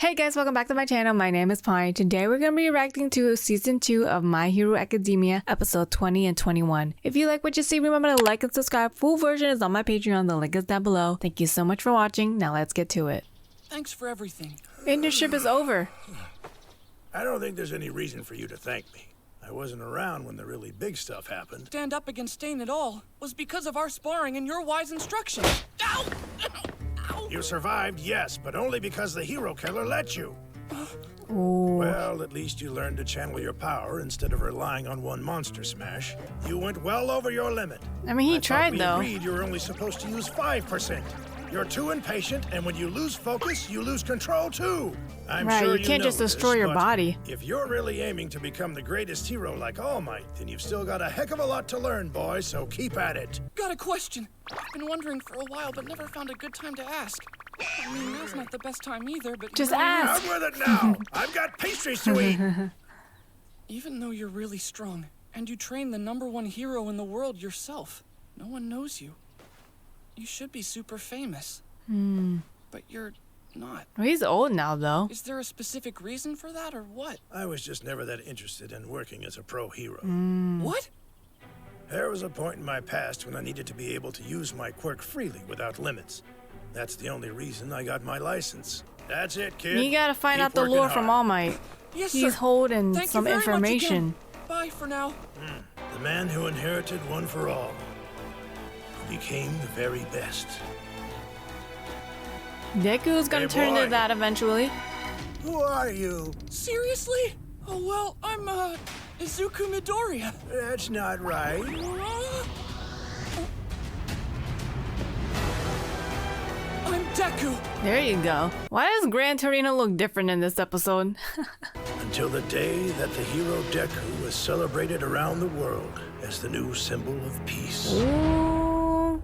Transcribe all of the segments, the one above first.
Hey guys, welcome back to my channel. My name is Pi. Today we're going to be reacting to Season 2 of My Hero Academia, Episode 20 and 21. If you like what you see, remember to like and subscribe. Full version is on my Patreon. The link is down below. Thank you so much for watching. Now let's get to it. Thanks for everything. Internship is over. I don't think there's any reason for you to thank me. I wasn't around when the really big stuff happened. Stand up against Stain at all was because of our sparring and your wise instructions. Ow! You survived, yes, but only because the hero killer let you. Ooh. Well, at least you learned to channel your power instead of relying on one monster smash. You went well over your limit. I mean, he tried we though. Agreed you were only supposed to use 5%. You're too impatient, and when you lose focus, you lose control too. I'm Right, sure you can't just destroy your body. If you're really aiming to become the greatest hero like All Might, then you've still got a heck of a lot to learn, boy, so keep at it. Got a question. I've been wondering for a while, but never found a good time to ask. I mean, now's not the best time either, but... Just ask. Out with it now. I've got pastries to eat. Even though you're really strong, and you train the #1 hero in the world yourself, no one knows you. You should be super famous. But you're not. Well, he's old now though. Is there a specific reason for that, or what? I was just never that interested in working as a pro hero. What? There was a point in my past when I needed to be able to use my quirk freely without limits. That's the only reason I got my license. That's it, kid. You gotta find Keep out the working lore from hard. All Might. Yes, He's sir. holding Thank some you very information. Much again. Bye for now. The man who inherited One for All. Who became the very best. Deku's gonna Hey, turn boy. into that eventually. Who are you? Seriously? Oh, well, I'm, Izuku Midoriya. That's not right. I'm Deku. There you go. Why does Gran Torino look different in this episode? Until the day that the hero Deku was celebrated around the world as the new symbol of peace. Ooh.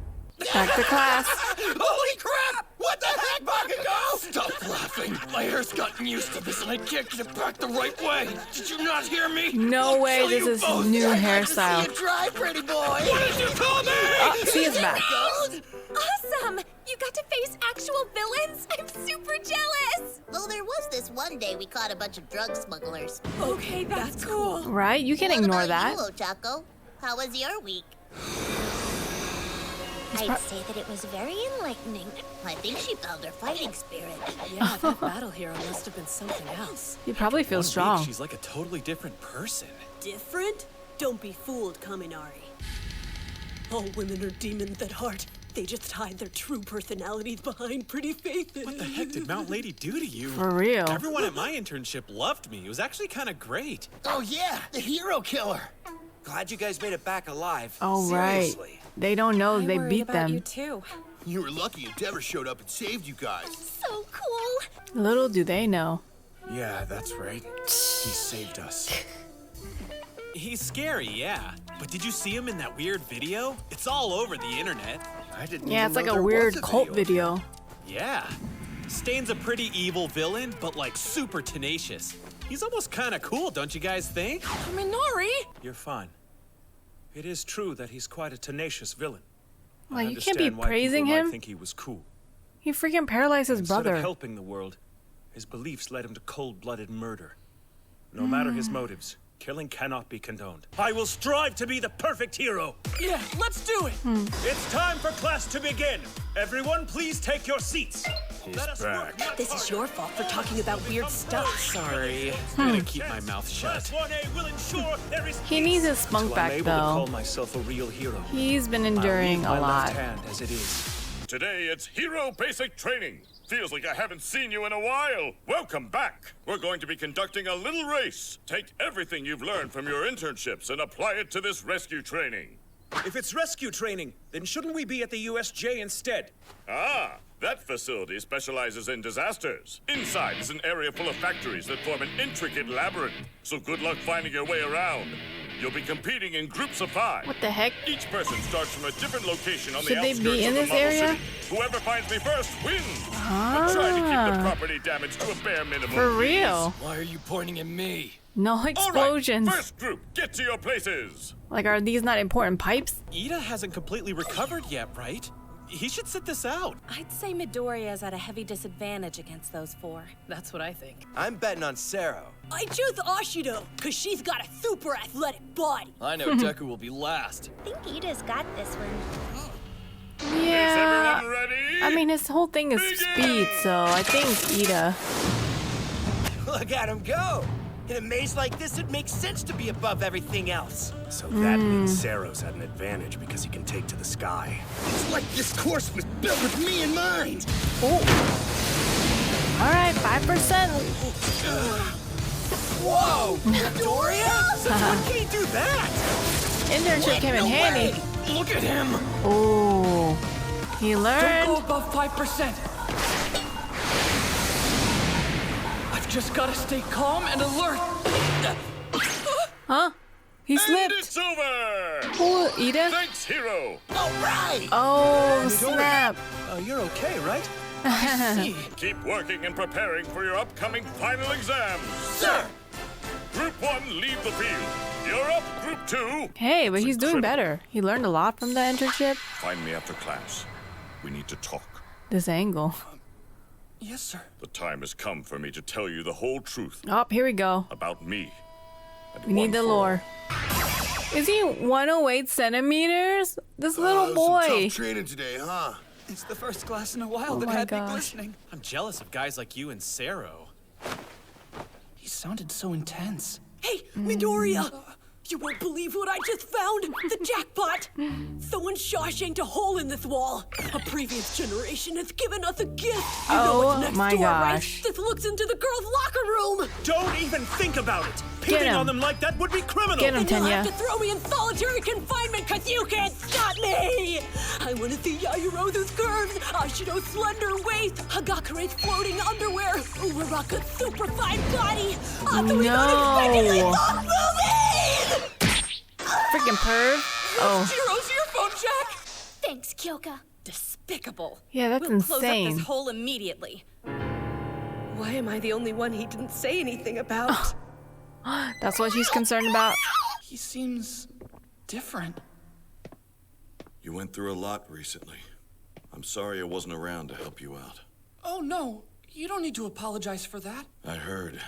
Back to class. Holy crap! What the heck, Bakugo? Stop laughing. My hair's gotten used to this and I can't get it back the right way. Did you not hear me? No I'll way kill this you is both. new I'd like hairstyle. to see you try, pretty boy. What did you call me? See his back. Awesome! You got to face actual villains? I'm super jealous! Well, there was this one day we caught a bunch of drug smugglers. Okay, that's cool. Right? You can What ignore about that. you, Ochako? How was your week? I'd say that it was very enlightening. I think she found her fighting spirit. Yeah, that battle hero must have been something else. You probably feel One strong. week, she's like a totally different person. Different? Don't be fooled, Kaminari. All women are demons at heart. They just hide their true personalities behind pretty faces. What the heck did Mount Lady do to you? For real. Everyone at my internship loved me. It was actually kind of great. Oh yeah, the hero killer. Glad you guys made it back alive. Oh, right. Seriously. They don't know I they worried beat about you them. too. You were lucky Endeavor showed up and saved you guys. So cool! Little do they know. Yeah, that's right. He saved us. He's scary, yeah. But did you see him in that weird video? It's all over the internet. I didn't Yeah, even it's like know a there weird was cult video. Yeah. Stain's a pretty evil villain, but like super tenacious. He's almost kind of cool, don't you guys think? Minori? You're fine. It is true that he's quite a tenacious villain. Well, I you can't be understand why praising people might his think he was cool. He freaking paralyzed his Instead brother. of helping the world, his beliefs led him to cold-blooded murder. No matter his motives, killing cannot be condoned. I will strive to be the perfect hero. Yeah, let's do it! It's time for class to begin. Everyone, please take your seats. He's Let us back. work. This is your fault for talking about weird stuff. Sorry. I'm gonna keep my mouth Class shut. 1A will ensure there is He needs his spunk Until I'm back able to call though. myself a real hero. He's been I'll leave enduring my a left lot. hand as it is. Today it's Hero Basic Training. Feels like I haven't seen you in a while. Welcome back. We're going to be conducting a little race. Take everything you've learned from your internships and apply it to this rescue training. If it's rescue training, then shouldn't we be at the USJ instead? Ah, that facility specializes in disasters. Inside is an area full of factories that form an intricate labyrinth. So good luck finding your way around. You'll be competing in groups of 5. What the heck? Each person starts from a different location on Should the they outskirts be in of the this Marble area? City. Whoever finds me first wins. But try to keep the property damage to a bare minimum. For please. real. Why are you pointing at me? No All explosions. right, first group, get to your places. Like, are these not important pipes? Ida hasn't completely recovered yet, right? He should sit this out. I'd say Midoriya's at a heavy disadvantage against those four. That's what I think. I'm betting on Sero. I choose Ashido, cause she's got a super athletic body. I know Deku will be last. I think Ida's got this one. Yeah. Is everyone ready? I mean, his whole thing is speed, so I think Ida. Look at him go! In a maze like this, it makes sense to be above everything else. So that means Sero's at an advantage because he can take to the sky. It's like this course was built with me in mind. Oh. All right, 5%. Whoa! Midoriya? Since when can he do that? Internship came in handy. Look at him! Oh, he learned. Don't go above 5%. I've just got to stay calm and alert. Huh? He And slipped. it's over! Oh, Ida? Thanks, Hero! All right! Oh, snap. You're okay, right? Keep working and preparing for your upcoming final exams. Sir! Group 1, leave the field. You're up, Group 2. Hey, but It's he's doing incredible. better. He learned a lot from the internship. Find me after class. We need to talk. This angle. Yes, sir. The time has come for me to tell you the whole truth Oh, here we go. about me. And We need one the for lore. Is he 108 centimeters? This little boy. Tough training today, huh? It's the first class in a while Oh that my had gosh. me glistening. I'm jealous of guys like you and Sero. He sounded so intense. Hey, Midoriya! You won't believe what I just found! The jackpot! Someone Shawshanked a hole in this wall. A previous generation has given us a gift. You know what's next my door, gosh. right? This looks into the girls' locker room. Don't even think about it. Get Hitting him. on them like that would be criminal. Get him, And you'll have Tenya. to throw me in solitary confinement because you can't stop me! I want to see Yaoyorozu's curves, Ashido's slender waist, Hagakure's floating underwear, Uraraka's superfine body. Also, we got unexpectedly long movies! Freaking perv. Oh, Jiro's earphone jack! Thanks, Kyoka. Despicable. yeah, that's We'll close up insane. this hole immediately. Why am I the only one he didn't say anything about? That's what she's concerned about. He seems different. You went through a lot recently. I'm sorry I wasn't around to help you out. Oh, no. You don't need to apologize for that. I heard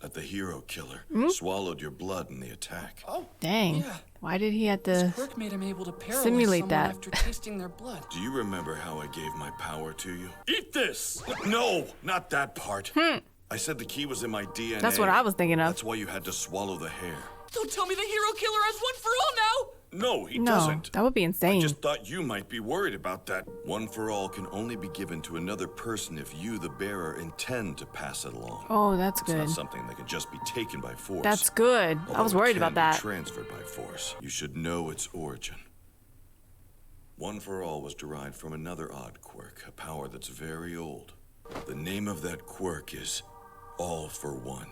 that the hero killer swallowed your blood in the attack. Oh, Dang. yeah. Why did he have His to? quirk made him able to paralyze simulate someone that. after tasting their blood. Do you remember how I gave my power to you? Eat this! No, not that part. I said the key was in my DNA. That's what I was thinking of. That's why you had to swallow the hair. Don't tell me the hero killer has one for all now! No, he No, doesn't. that would be I insane. just thought you might be worried about that. One for all can only be given to another person if you, the bearer, intend to pass it along. Oh, that's It's good. not something that can just be taken by force. That's good. I was although it worried can about be that. transferred by force. You should know its origin. One for all was derived from another odd quirk, a power that's very old. The name of that quirk is All for One.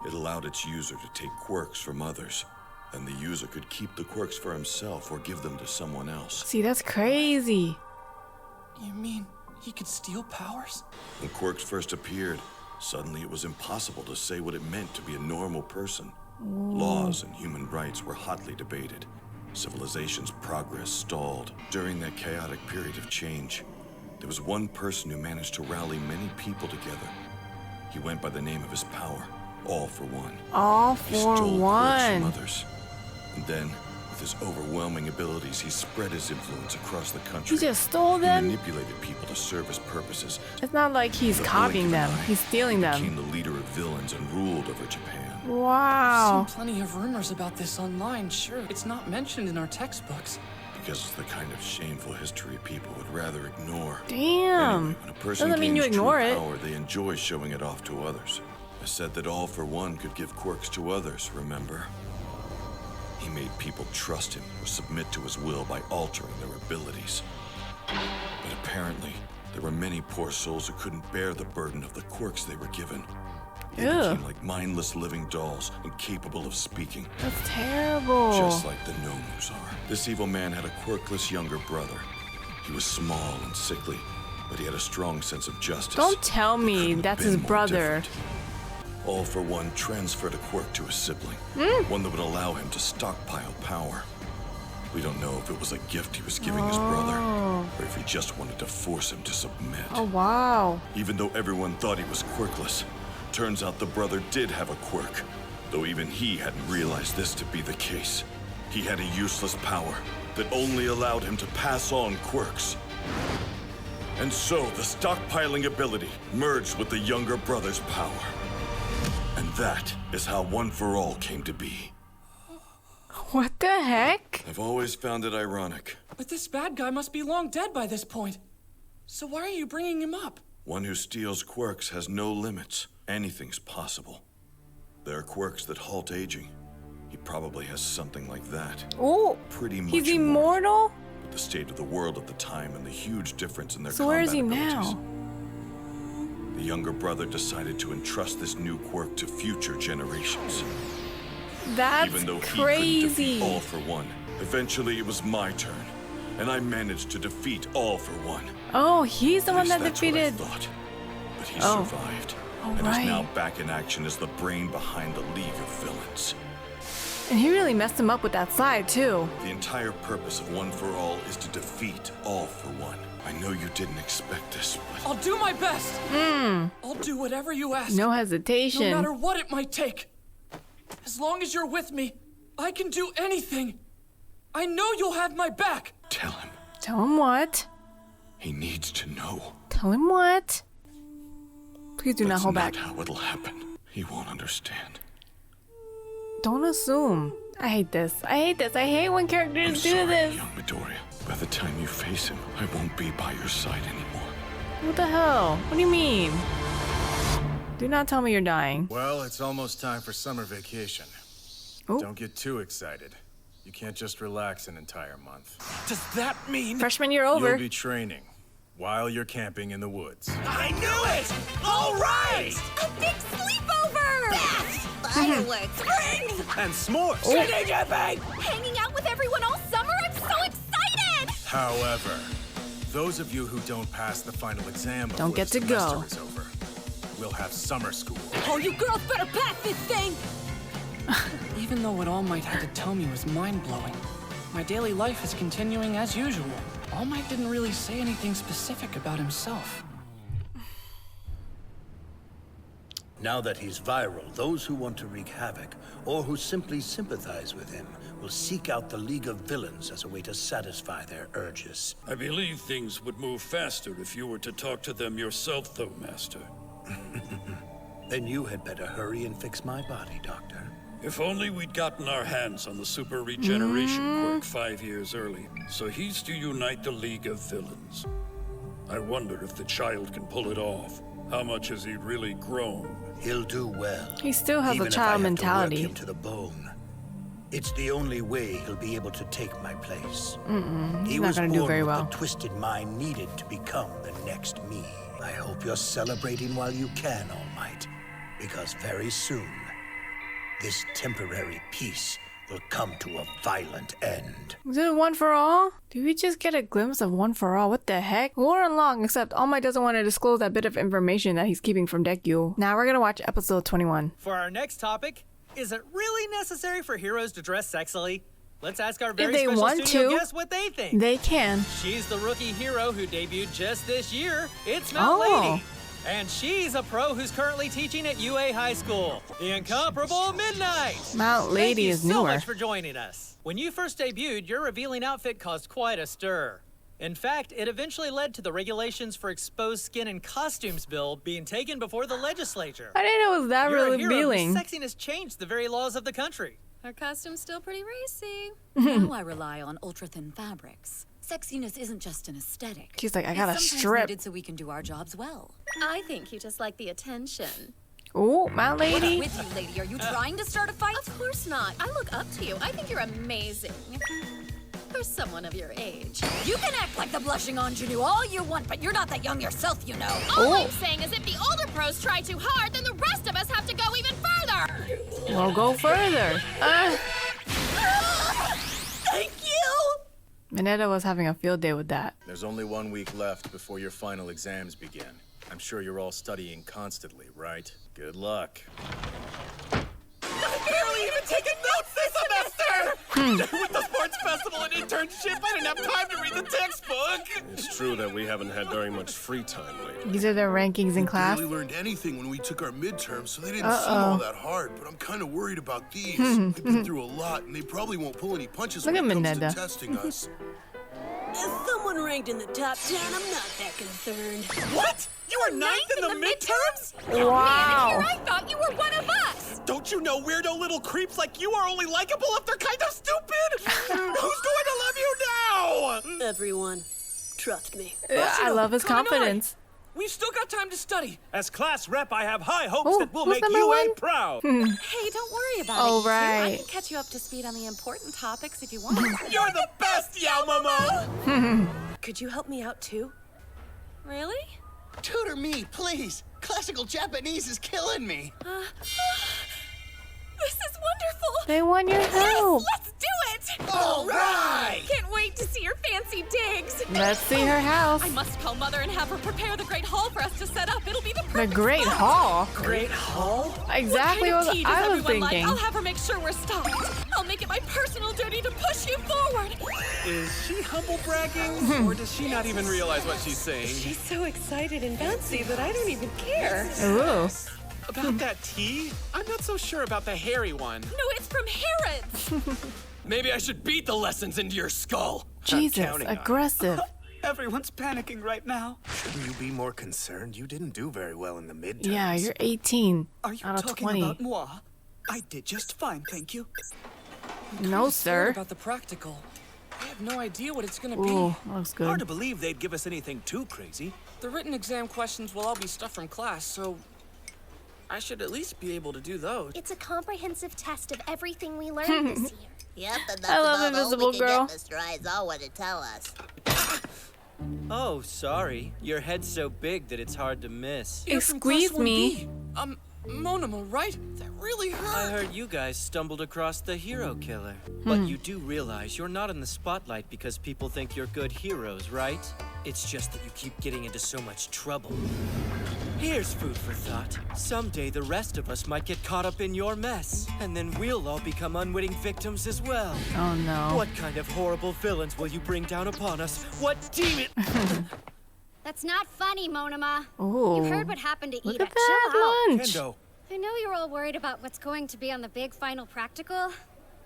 It allowed its user to take quirks from others, and the user could keep the quirks for himself or give them to someone else. See, that's crazy. You mean he could steal powers? When quirks first appeared, suddenly it was impossible to say what it meant to be a normal person. Laws and human rights were hotly debated. Civilization's progress stalled. During that chaotic period of change, there was one person who managed to rally many people together. He went by the name of his power, All for One. All He for stole quirks from one. others. And then, with his overwhelming abilities, he spread his influence across the country. He just stole He them? manipulated people to serve his purposes. It's not like he's With a copying blink of them. an eye, He's stealing he became them. the leader of villains and ruled over Japan. Wow. I've seen plenty of rumors about this online, sure. It's not mentioned in our textbooks. Because it's the kind of shameful history people would rather ignore. Damn. Anyway, when a person Doesn't mean you gains ignore true it. power, they enjoy showing it off to others. I said that All for One could give quirks to others, remember? He made people trust him or submit to his will by altering their abilities. But apparently, there were many poor souls who couldn't bear the burden of the quirks they were given. They Ew. became like mindless living dolls, incapable of speaking. That's terrible. Just like the Nomus are. This evil man had a quirkless younger brother. He was small and sickly, but he had a strong sense of justice. Don't tell me Couldn't have that's been his more brother. different. All for One transferred a quirk to his sibling, one that would allow him to stockpile power. We don't know if it was a gift he was giving his brother, or if he just wanted to force him to submit. Oh, wow. Even though everyone thought he was quirkless, turns out the brother did have a quirk. Though even he hadn't realized this to be the case. He had a useless power that only allowed him to pass on quirks. And so the stockpiling ability merged with the younger brother's power. And that is how One for All came to be. What the heck? I've always found it ironic. But this bad guy must be long dead by this point. So why are you bringing him up? One who steals quirks has no limits. Anything's possible. There are quirks that halt aging. He probably has something like that. Oh, pretty much. He's immortal? With the state of the world at the time and the huge difference in their So where is he abilities. now? The younger brother decided to entrust this new quirk to future generations. That's Even though he crazy. couldn't defeat All for One, eventually it was my turn, and I managed to defeat All for One. Oh, he's the one that That's defeated. what I thought. But he Oh. survived, Oh, and right. is now back in action as the brain behind the League of Villains. And he really messed him up with that side, too. The entire purpose of One for All is to defeat All for One. I know you didn't expect this, but I'll do my best. I'll do whatever you ask. No hesitation. No matter what it might take. As long as you're with me, I can do anything. I know you'll have my back. Tell him. Tell him what? He needs to know. Tell him what? Please do not hold back. That's not how it'll happen. He won't understand. Don't assume. I hate this. I hate this. I hate when characters do this. Young Midoriya, by the time you face him, I won't be by your side anymore. What the hell? What do you mean? Do not tell me you're dying. Well, it's almost time for summer vacation. Ooh. Don't get too excited. You can't just relax an entire month. Does that mean freshman year over? You'll be training while you're camping in the woods. I knew it! All right! A big sleepover! Bats! Fireworks! Rings! And s'mores. Sitting camping! Hanging out with everyone all summer? I'm so excited! However, those of you who don't pass the final exam before Don't get the to go. semester is over, we'll have summer school. Oh, you girls better pass this thing! Even though what All Might had to tell me was mind-blowing, my daily life is continuing as usual. All Might didn't really say anything specific about himself. Now that he's viral, those who want to wreak havoc, or who simply sympathize with him, will seek out the League of Villains as a way to satisfy their urges. I believe things would move faster if you were to talk to them yourself, though, Master. Then you had better hurry and fix my body, Doctor. If only we'd gotten our hands on the super regeneration quirk 5 years early, so he's to unite the League of Villains. I wonder if the child can pull it off. How much has he really grown? He'll do well. He still has even a if child I have mentality. To work him to the bone. It's the only way he'll be able to take my place. He's He not was gonna do born very with well. the twisted mind needed to become the next me. I hope you're celebrating while you can, All Might, because very soon, this temporary peace will come to a violent end. Is it One for All? Did we just get a glimpse of One for All? What the heck? Lore and long, except All Might doesn't want to disclose that bit of information that he's keeping from Deku. Now we're gonna watch episode 21. For our next topic, is it really necessary for heroes to dress sexily? Let's ask our very If they special want studio to, guests what they think. they can. She's the rookie hero who debuted just this year. It's Mount Oh. Lady. And she's a pro who's currently teaching at UA High School. The incomparable Midnight. Mount Lady is Thank you so newer. much for joining us. When you first debuted, your revealing outfit caused quite a stir. In fact, it eventually led to the regulations for exposed skin and costumes bill being taken before the legislature. I didn't know it was that You're a hero revealing. whose sexiness changed the very laws of the country. Her costume's still pretty racy. Now I rely on ultra-thin fabrics. Sexiness isn't just an aesthetic. She's like, I It's gotta sometimes strip. needed so we can do our jobs well. I think you just like the attention. Ooh, Mount What's Lady. with you, lady? Are you trying to start a fight? Of course not. I look up to you. I think you're amazing. For someone of your age. You can act like the blushing ingenue all you want, but you're not that young yourself, you know. All I'm saying is if the older pros try too hard, then the rest of us have to go even further. Well, go further. Thank you! Mineta was having a field day with that. There's only 1 week left before your final exams begin. I'm sure you're all studying constantly, right? Good luck. I barely even taking notes this semester! With the sports festival and internship, I didn't have time to read the textbook! It's true that we haven't had very much free time lately. These are their rankings in class. We barely learned anything when we took our midterms, so they didn't seem all that hard, but I'm kind of worried about these. They've been through a lot, and they probably won't pull any punches when it comes to testing us. As someone ranked in the top 10, I'm not that concerned. What? You were ninth in the midterms? Wow. I thought you were one of us. Don't you know weirdo little creeps like you are only likable if they're kind of stupid? Who's going to love you now? Everyone, trust me. I love his confidence. We've still got time to study. As class rep, I have high hopes that will make number UA one? proud. Hey, don't worry about Oh, it. you two. right. I can catch you up to speed on the important topics if you want. You're the best, Yao Momo! Could you help me out too? Really? Tutor me, please. Classical Japanese is killing me. This is wonderful. They want your help. Let's do it. All right. Can't wait to see your fancy digs. Let's see her house. I must call Mother and have her prepare the Great Hall for us to set up. It'll be the The perfect Great spot. Hall. Great Hall? Exactly What what kind of tea does I was everyone thinking. Like? I'll have her make sure we're stocked. I'll make it my personal duty to push you forward. Is she humble bragging? Or does she not even realize what she's saying? She's so excited and bouncy that I don't even care. Ooh. About that tea? I'm not so sure about the hairy one. No, it's from Harrods. Maybe I should beat the lessons into your skull. Jesus, counting on it. aggressive. Everyone's panicking right now. Shouldn't you be more concerned? You didn't do very well in the midterms. Yeah, you're 18 Are you out of talking 20. about moi? I did just fine, thank you. No, Scared sir. about the practical. I have no idea what it's gonna Ooh, be. looks Hard good. to believe they'd give us anything too crazy. The written exam questions will all be stuff from class, so I should at least be able to do those. It's a comprehensive test of everything we learned this year. Yep, and that's I love about all Invisible we can Girl. get Mr. Aizawa to tell us. Oh, sorry. Your head's so big that it's hard to miss. You're from class Excuse me. 1B. Monoma, right? That really hurt. I heard you guys stumbled across the hero killer. But you do realize you're not in the spotlight because people think you're good heroes, right? It's just that you keep getting into so much trouble. Here's food for thought. Someday the rest of us might get caught up in your mess, and then we'll all become unwitting victims as well. Oh no. What kind of horrible villains will you bring down upon us? What demon? That's not funny, Monoma. Ooh. You heard what happened to Look Ida. at that Chill out. lunch. Kendo, I know you're all worried about what's going to be on the big final practical.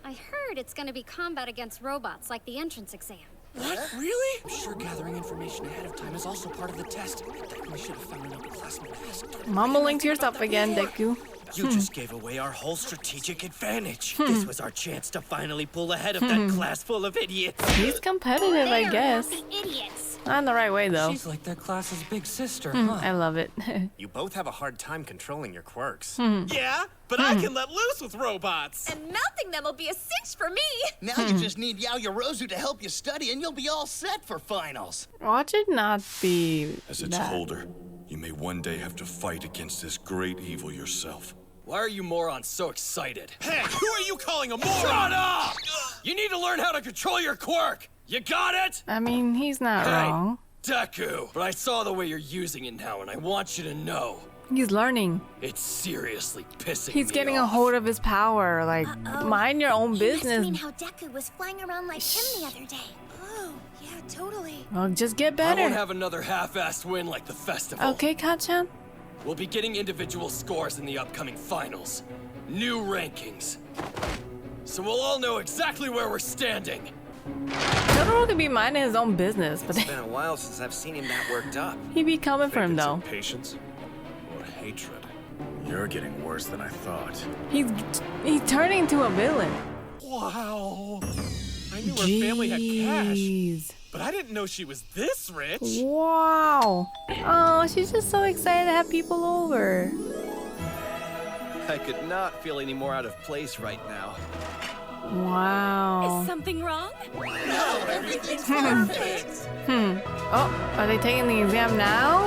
I heard it's going to be combat against robots, like the entrance exam. What? Really? I'm sure gathering information ahead of time is also part of the test. I definitely should have found an upperclassman asked. Mumbling to yourself again, Deku. You just gave away our whole strategic advantage. This was our chance to finally pull ahead of that class full of idiots. He's competitive, I guess. The idiots. Not in the right way, though. She's like their class's big sister, I love it. you both have a hard time controlling your quirks. Yeah, but I can let loose with robots. And melting them will be a cinch for me. Now you just need Yao Yorozu to help you study and you'll be all set for finals. Watch it not be As its that. holder, you may one day have to fight against this great evil yourself. Why are you morons so excited? Hey, who are you calling a moron? Shut up! You need to learn how to control your quirk. You got it? I mean, he's not wrong. Deku, but I saw the way you're using it now, and I want you to know. He's learning. It's seriously pissing He's me getting off. a hold of his power. Like, mind your own He must business. mean how Deku was flying around like him the other day. Oh, yeah, totally. Well, just get I better. won't have another half-assed win like the festival. Okay, Kachan. We'll be getting individual scores in the upcoming finals. New rankings. So we'll all know exactly where we're standing. Totoro could be minding his own business, but It's been a while since I've seen him that worked up. he be coming for him, though. Patience or hatred? You're getting worse than I thought. He's turning into a villain. Wow. I knew her family had cash, Jeez. but I didn't know she was this rich. Wow. Oh, she's just so excited to have people over. I could not feel any more out of place right now. Wow. Is something wrong? No, everything's perfect. Oh, are they taking the exam now?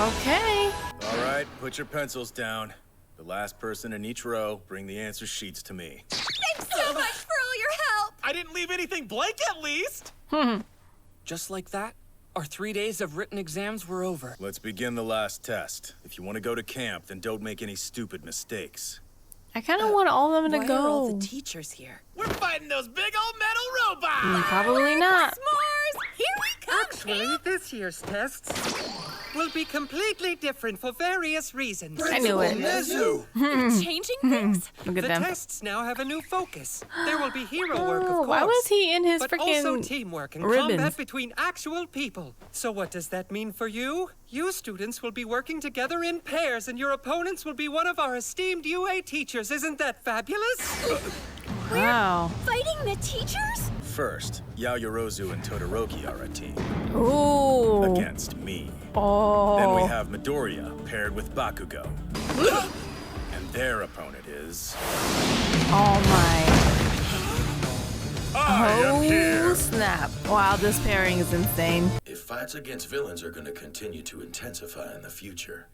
Okay. All right, put your pencils down. The last person in each row, bring the answer sheets to me. Thanks so much for all your help. I didn't leave anything blank at least. Just like that, our 3 days of written exams were over. Let's begin the last test. If you want to go to camp, then don't make any stupid mistakes. I kind of want all of them to Why go. are all the teachers here? We're fighting those big old metal robots! Probably not. S'mores! Here we come! Actually, this year's tests will be completely different for various reasons. I knew it. Changing things? Look at The them. tests now have a new focus. There will be hero work, of course. Why was he in his but also freaking teamwork and ribbons? combat between actual people. So what does that mean for you? You students will be working together in pairs, and your opponents will be one of our esteemed UA teachers. Isn't that fabulous? Wow. Fighting the teachers? First, Yaoyorozu and Todoroki are a team. Ooh. Against me. Oh. Then we have Midoriya paired with Bakugo. And their opponent is... Oh my. I am here. Oh snap. Wow, this pairing is insane. If fights against villains are going to continue to intensify in the future,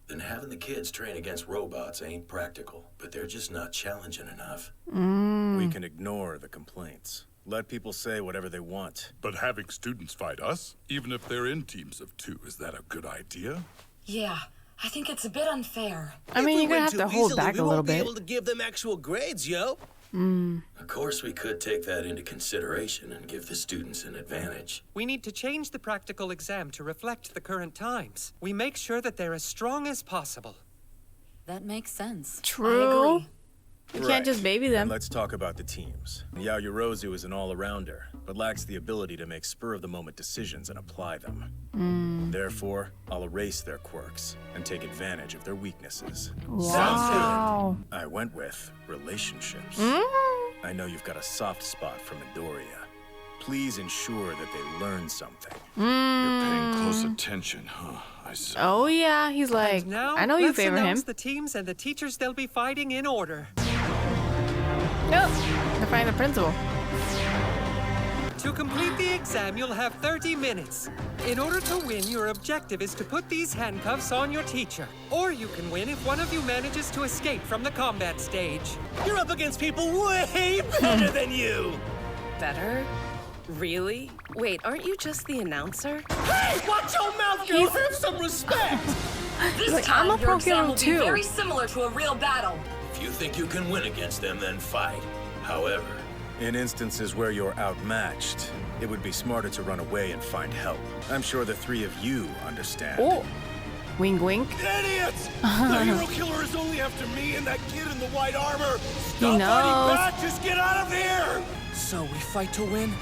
then having the kids train against robots ain't practical, but they're just not challenging enough. We can ignore the complaints. Let people say whatever they want. But having students fight us, even if they're in teams of 2, is that a good idea? Yeah, I think it's a bit unfair. I mean, you're gonna have to hold back a little bit. We won't be able to give them actual grades, yo. Of course, we could take that into consideration and give the students an advantage. We need to change the practical exam to reflect the current times. We make sure that they're as strong as possible. That makes sense. True. I agree. You can't just baby them. And let's talk about the teams. Yaoyorozu is an all-arounder, but lacks the ability to make spur-of-the-moment decisions and apply them. Therefore, I'll erase their quirks and take advantage of their weaknesses. Wow. I went with relationships. I know you've got a soft spot for Midoriya. Please ensure that they learn something. You're paying close attention, huh? I see. Oh yeah, he's like, Now, I know you let's favor him. announce the teams and the teachers they'll be fighting in order. Nope. They're fighting the principal. To complete the exam, you'll have 30 minutes. In order to win, your objective is to put these handcuffs on your teacher. Or you can win if one of you manages to escape from the combat stage. You're up against people way better than you. Better? Really? Wait, aren't you just the announcer? Hey, watch your mouth, girl! Have some respect! This Like, time, I'm a your exam will too. be very similar to a real battle. If you think you can win against them, then fight. However, In instances where you're outmatched, it would be smarter to run away and find help. I'm sure the three of you understand. Oh. Wink, wink. Idiots! The hero killer is only after me and that kid in the white armor. He knows. Stop fighting back! Just get out of here! So we fight to win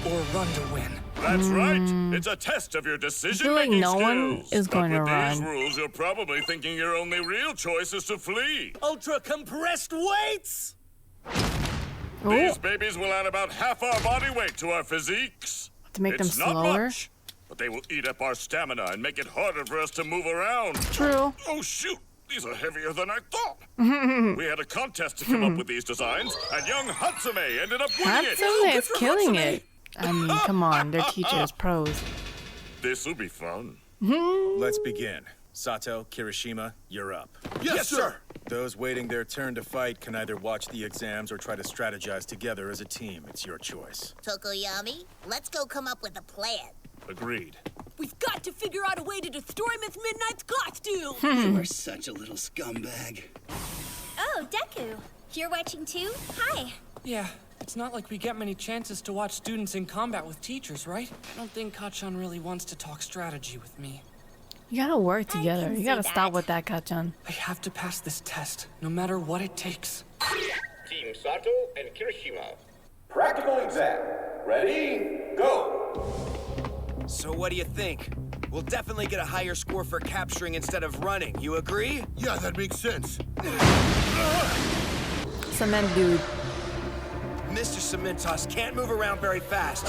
or run to win? That's right. It's a test of your decision-making no skills. one is going but to with run. these rules, you're probably thinking your only real choice is to flee. Ultra compressed weights! These babies will add about half our body weight to our physiques. To make them It's not slower? much, but they will eat up our stamina and make it harder for us to move around. True. Oh, shoot. These are heavier than I thought. We had a contest to come up with these designs, and young Hatsume ended up winning it. Hatsume is killing it. I mean, come on, their teacher is pros. This'll be fun. Let's begin. Sato, Kirishima, you're up. Yes, sir! Those waiting their turn to fight can either watch the exams or try to strategize together as a team. It's your choice. Tokoyami, let's go come up with a plan. Agreed. We've got to figure out a way to destroy Miss Midnight's costume! You are such a little scumbag. Oh, Deku. You're watching too? Hi. Yeah, it's not like we get many chances to watch students in combat with teachers, right? I don't think Kachan really wants to talk strategy with me. You gotta work together. You gotta see stop that. with that, Kachan. I have to pass this test, no matter what it takes. Team Sato and Kirishima. Practical exam. Ready? Go! So what do you think? We'll definitely get a higher score for capturing instead of running. You agree? Yeah, that makes sense. Cement dude. Mr. Cementos can't move around very fast.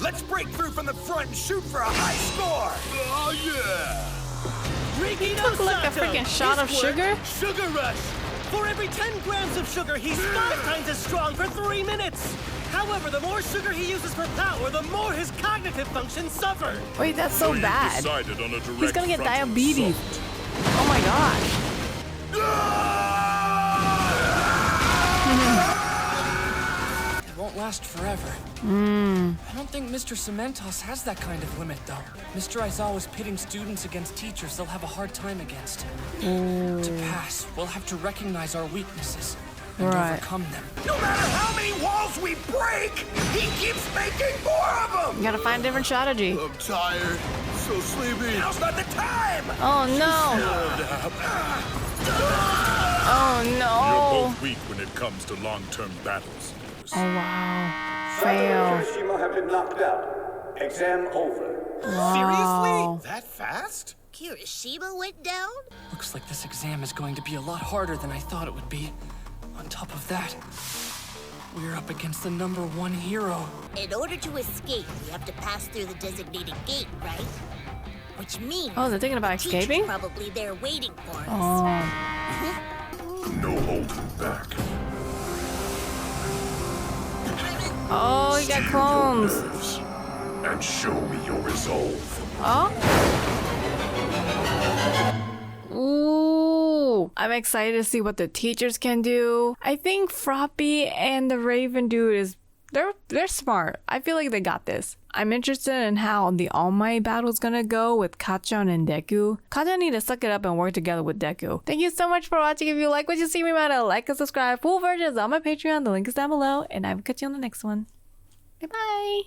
Let's break through from the front and shoot for a high score! Oh, yeah! Took like a freaking shot of sugar? Sugar rush! For every 10 grams of sugar, he's 5 times as strong for 3 minutes! However, the more sugar he uses for power, the more his cognitive functions suffer! Wait, that's so you bad. decided on a direct He's gonna get frontal diabetes. assault. Oh my gosh. It won't last forever. I don't think Mr. Cementos has that kind of limit, though. Mr. Aizawa's pitting students against teachers they'll have a hard time against. To pass, we'll have to recognize our weaknesses and overcome them. No matter how many walls we break, he keeps making more of them! You gotta find a different strategy. I'm tired. So sleepy. Now's not the time! Oh no! Oh no! You're both weak when it comes to long-term battles. Oh wow. Fail. Kirishima have been knocked out. Exam over. Wow. Seriously? That fast? Kirishima went down? Looks like this exam is going to be a lot harder than I thought it would be. On top of that, we're up against the #1 hero. In order to escape, we have to pass through the designated gate, right? Which means Oh, they're thinking about the teacher's escaping? probably there waiting for us. Oh. No holding back. Oh, you got clones. And show me your resolve. Oh. Ooh. I'm excited to see what the teachers can do. I think Froppy and the Raven dude is they're smart. I feel like they got this. I'm interested in how the All Might battle is gonna go with Kachan and Deku. Kachan need to suck it up and work together with Deku. Thank you so much for watching. If you like what you see, remember to like and subscribe. Full version is on my Patreon. The link is down below, and I will catch you on the next one. Bye bye.